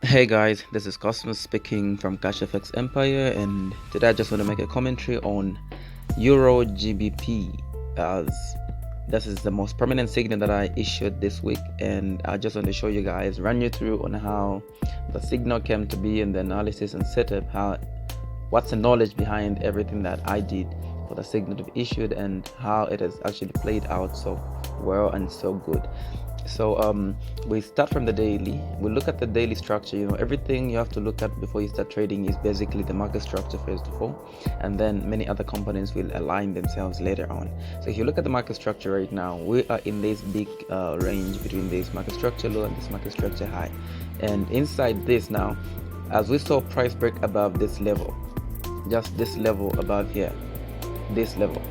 Hey guys, this is Cosmos speaking from CashFX Empire, and today I just want to make a commentary on Eurgbp, as this is the most prominent signal that I issued this week, and I just want to show you guys, run you through on how the signal came to be and the analysis and setup, what's the knowledge behind everything that I did for the signal to be issued and how it has actually played out so well and so good. So we start from the daily. We look at the daily structure. Everything you have to look at before you start trading is basically the market structure first of all, and then many other components will align themselves later on. So if you look at the market structure right now, we are in this big range between this market structure low and this market structure high, and inside this now, as we saw price break above this level, just this level above here, this level,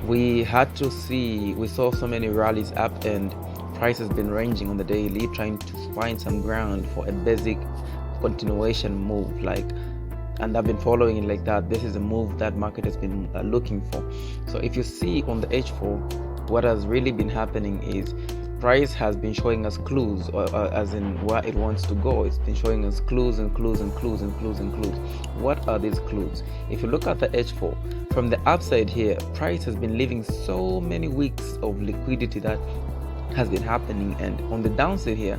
we saw so many rallies up, and price has been ranging on the daily, trying to find some ground for a basic continuation move, and I've been following it like that. This is a move that market has been looking for. So if you see on the H4, what has really been happening is price has been showing us clues, or as in where it wants to go. It's been showing us clues and clues and clues and clues and clues. What are these clues? If you look at the H4 from the upside here, price has been leaving so many weeks of liquidity that has been happening, and on the downside here,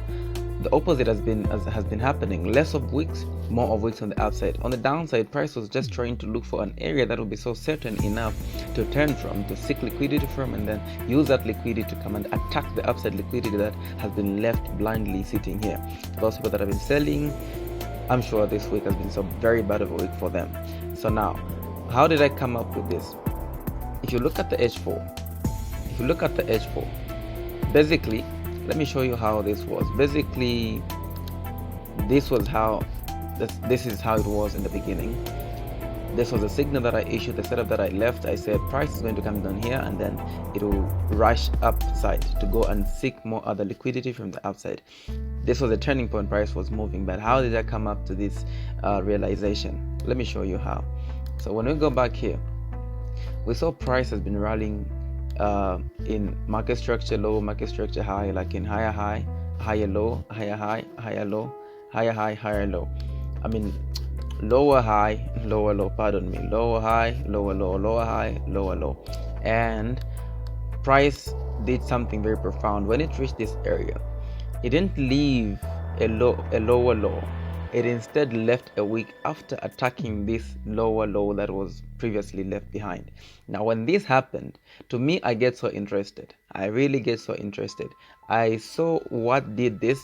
the opposite has been happening. Less of weeks, more of weeks on the upside. On the downside, price was just trying to look for an area that will be so certain enough to turn from, to seek liquidity from, and then use that liquidity to come and attack the upside liquidity that has been left blindly sitting here. Those people that have been selling, I'm sure this week has been so very bad of a week for them. So now, how did I come up with this? If you look at the H4, basically, let me show you how this was. Basically, this is how it was in the beginning. This was a signal that I issued, the setup that I left. I said price is going to come down here, and then it will rush upside to go and seek more other liquidity from the upside. This was a turning point. Price was moving, but how did I come up to this realization? Let me show you how. So when we go back here, we saw price has been rallying in market structure low, market structure high, like in higher high, higher low, higher high, higher low, higher high, higher low. I mean, lower high, lower low, pardon me, lower high, lower low, lower high, lower low. And price did something very profound. When it reached this area, it didn't leave a lower low. It instead left a week after attacking this lower low that was previously left behind. Now, when this happened, to me, I get so interested. I really get so interested. I saw what did this,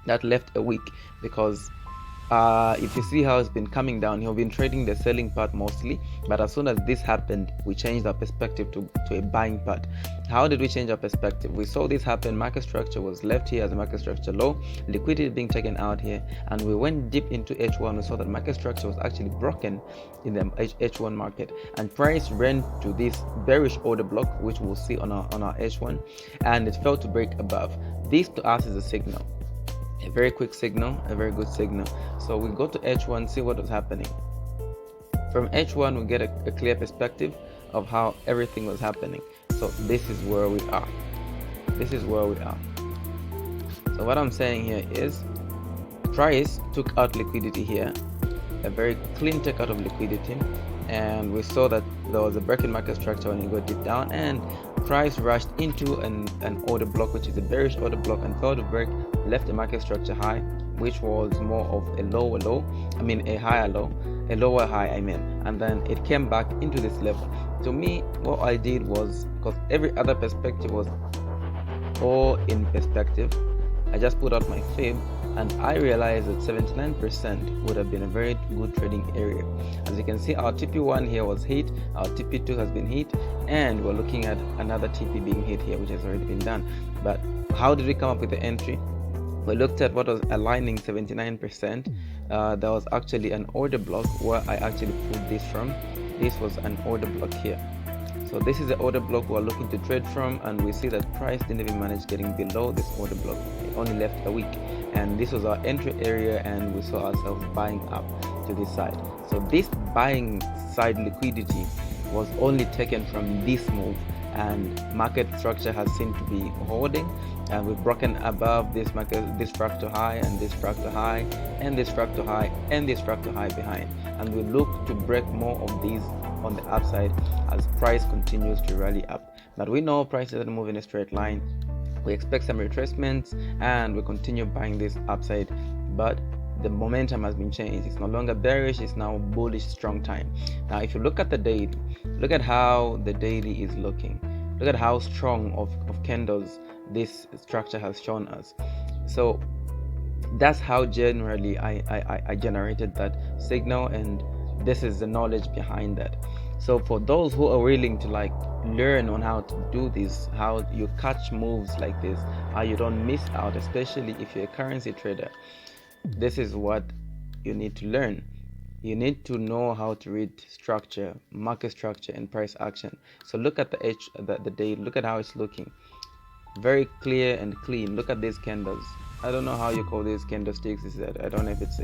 that left a week, because if you see how it's been coming down, you've been trading the selling part mostly, but as soon as this happened, we changed our perspective to a buying part. How did we change our perspective? We saw this happen. Market structure was left here as a market structure low, liquidity being taken out here, and we went deep into H1. We saw that market structure was actually broken in the H1 market, and price ran to this bearish order block, which we'll see on our H1, and it failed to break above. This to us is a signal, a very quick signal, a very good signal. So we go to H1, see what was happening. From H1, we get a clear perspective of how everything was happening. So this is where we are. So what I'm saying here is price took out liquidity here, a very clean takeout of liquidity, and we saw that there was a breaking market structure when you go deep down, and price rushed into an order block, which is a bearish order block, and failed to break, left a market structure high, which was more of a lower low, a higher low, a lower high, and then it came back into this level. To me, what I did was, because every other perspective was all in perspective, I just put out my fib, and I realized that 79% would have been a very good trading area. As you can see, our TP1 here was hit, our TP2 has been hit, and we're looking at another TP being hit here, which has already been done. But how did we come up with the entry? We looked at what was aligning 79%. There was actually an order block where I actually pulled this from. This was an order block here. So this is the order block we're looking to trade from, and we see that price didn't even manage getting below this order block. It only left a week, and this was our entry area, and we saw ourselves buying up to this side. So this buying side liquidity was only taken from this move, and market structure has seemed to be holding, and we've broken above this fractal high and this fractal high and this fractal high and this fractal high behind, and we look to break more of these on the upside as price continues to rally up. But we know price doesn't move in a straight line. We expect some retracements and we continue buying this upside, but the momentum has been changed. It's no longer bearish, it's now bullish, strong time. Now if you look at the daily, look at how the daily is looking. Look at how strong of candles this structure has shown us. So that's how generally I generated that signal, and this is the knowledge behind that. So for those who are willing to learn on how to do this, how you catch moves like this, how you don't miss out, especially if you're a currency trader, this is what you need to learn. You need to know how to read structure, market structure, and price action. So look at the day, look at how it's looking. Very clear and clean. Look at these candles. I don't know how you call these candlesticks. I don't know if it's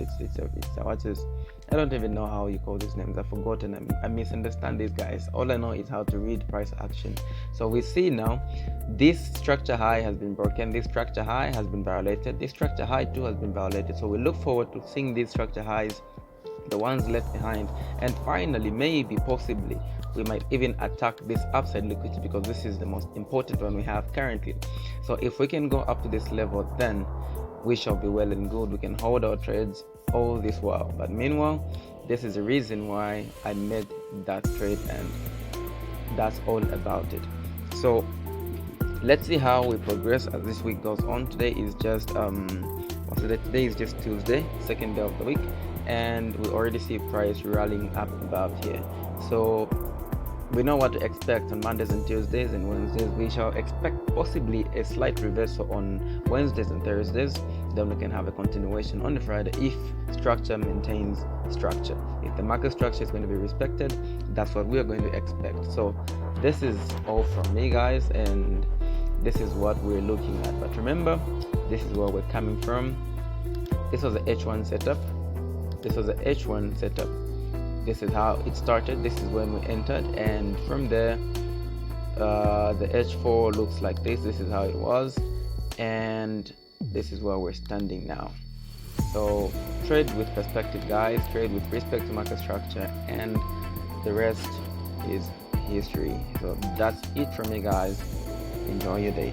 what's this? I don't even know how you call these names. I've forgotten. I misunderstand these guys. All I know is how to read price action. So we see now this structure high has been broken. This structure high has been violated. This structure high too has been violated. So we look forward to seeing these structure highs, the ones left behind, and finally, maybe, possibly, we might even attack this upside liquidity, because this is the most important one we have currently. So if we can go up to this level, then we shall be well and good. We can hold our trades all this while. But meanwhile, this is the reason why I made that trade, and that's all about it. So let's see how we progress as this week goes on. Today is just today is just Tuesday, second day of the week, and we already see price rallying up about here. So we know what to expect on Mondays and Tuesdays and Wednesdays. We shall expect possibly a slight reversal on Wednesdays and Thursdays. Then we can have a continuation on the Friday if structure maintains structure. If the market structure is going to be respected, that's what we are going to expect. So this is all from me, guys, and this is what we're looking at. But remember, this is where we're coming from. This was the H1 setup. This was the H1 setup. This is how it started. This is when we entered, and from there the H4 looks like this. This is how it was, and this is where we're standing now. So trade with perspective, guys. Trade with respect to market structure, and the rest is history. So that's it from me, guys. Enjoy your day.